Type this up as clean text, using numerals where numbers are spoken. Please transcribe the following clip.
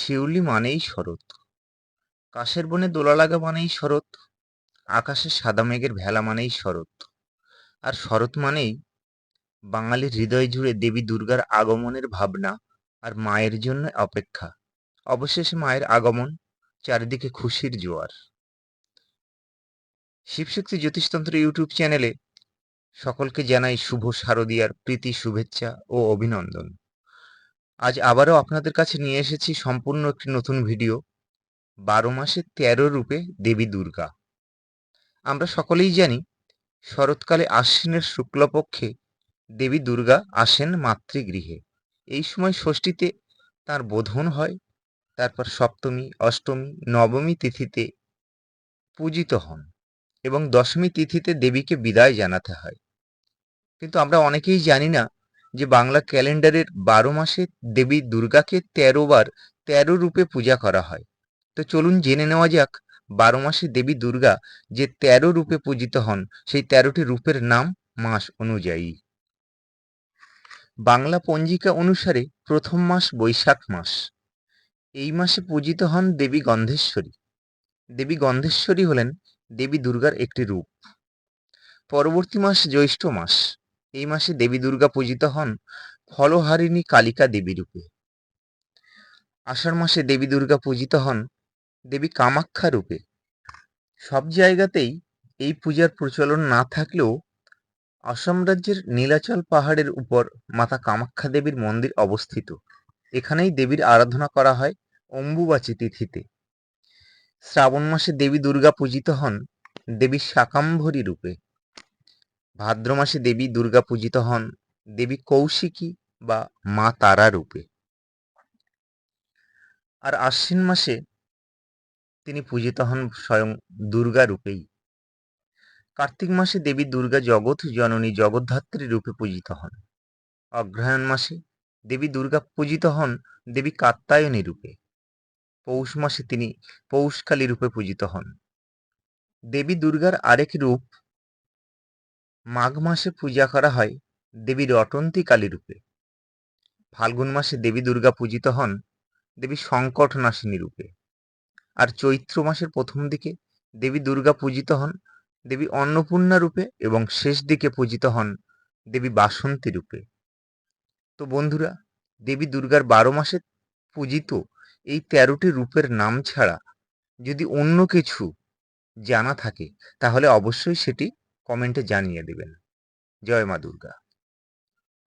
শিউলি মানেই শরৎ, কাশের বনে দোলা লাগা মানেই শরৎ, আকাশে সাদা মেঘের ভেলা মানেই শরৎ। আর শরৎ মানেই বাঙালির হৃদয় জুড়ে দেবী দুর্গার আগমনের ভাবনা আর মায়ের জন্য অপেক্ষা। অবশেষে মায়ের আগমন, চারিদিকে খুশির জোয়ার। শিবশক্তি জ্যোতিষতন্ত্র ইউটিউব চ্যানেলে সকলকে জানাই শুভ শারদীয়ার প্রীতি, শুভেচ্ছা ও অভিনন্দন। আজ আবারও আপনাদের কাছে নিয়ে এসেছি সম্পূর্ণ একটি নতুন ভিডিও। 12 মাসে 13 রূপে দেবী দুর্গা। আমরা সকলেই জানি শরৎকালে আশ্বিনের শুক্লপক্ষে দেবী দুর্গা আসেন মাতৃগৃহে। এই সময় ষষ্ঠীতে তাঁর বোধন হয়, তারপর সপ্তমী, অষ্টমী, নবমী তিথিতে পূজিত হন এবং দশমী তিথিতে দেবীকে বিদায় জানাতে হয়। কিন্তু আমরা অনেকেই জানি না যে বাংলা ক্যালেন্ডারের 12 মাসে দেবী দুর্গাকে 13 বার 13 রূপে পূজা করা হয়। তো চলুন জেনে নেওয়া যাক 12 মাসে দেবী দুর্গা যে 13 রূপে পূজিত হন সেই 13টি রূপের নাম মাস অনুযায়ী। বাংলা পঞ্জিকা অনুসারে প্রথম মাস বৈশাখ মাস। এই মাসে পূজিত হন দেবী গন্ধেশ্বরী। দেবী গন্ধেশ্বরী হলেন দেবী দুর্গার একটি রূপ। পরবর্তী মাস জ্যৈষ্ঠ মাস। এই মাসে দেবী দুর্গা পূজিত হন ফলহারিণী কালিকা দেবী রূপে। আষাঢ় মাসে দেবী দুর্গা পূজিত হন দেবী কামাখ্যা রূপে। সব জায়গাতেই এই পূজার প্রচলন না থাকলেও আসাম রাজ্যের নীলাচল পাহাড়ের উপর মাতা কামাখ্যা দেবীর মন্দির অবস্থিত। এখানেই দেবীর আরাধনা করা হয় অম্বুবাচী তিথিতে। শ্রাবণ মাসে দেবী দুর্গা পূজিত হন দেবী শাকাম্ভরী রূপে। ভাদ্র মাসে দেবী দুর্গা পূজিত হন দেবী কৌশিকী বা মা তারা রূপে। আর আশ্বিন মাসে তিনি পূজিত হন স্বয়ং দুর্গা রূপেই। কার্তিক মাসে দেবী দুর্গা জগৎ জননী জগদ্ধাত্রী রূপে পূজিত হন। অগ্রহায়ণ মাসে দেবী দুর্গা পূজিত হন দেবী কাত্যায়নী রূপে। পৌষ মাসে তিনি পৌষকালী রূপে পূজিত হন। দেবী দুর্গার আরেক রূপ মাঘ মাসে পূজা করা হয় দেবী রটন্তী কালী রূপে। ফাল্গুন মাসে দেবী দুর্গা পূজিত হন দেবী সংকটনাশিনী রূপে। আর চৈত্র মাসের প্রথম দিকে দেবী দুর্গা পূজিত হন দেবী অন্নপূর্ণা রূপে এবং শেষ দিকে পূজিত হন দেবী বাসন্তী রূপে। তো বন্ধুরা, দেবী দুর্গার 12 মাসে পূজিত এই 13টি রূপের নাম ছাড়া যদি অন্য কিছু জানা থাকে তাহলে অবশ্যই সেটি কমেন্টে জানিয়ে দেবেন। জয় মা দুর্গা।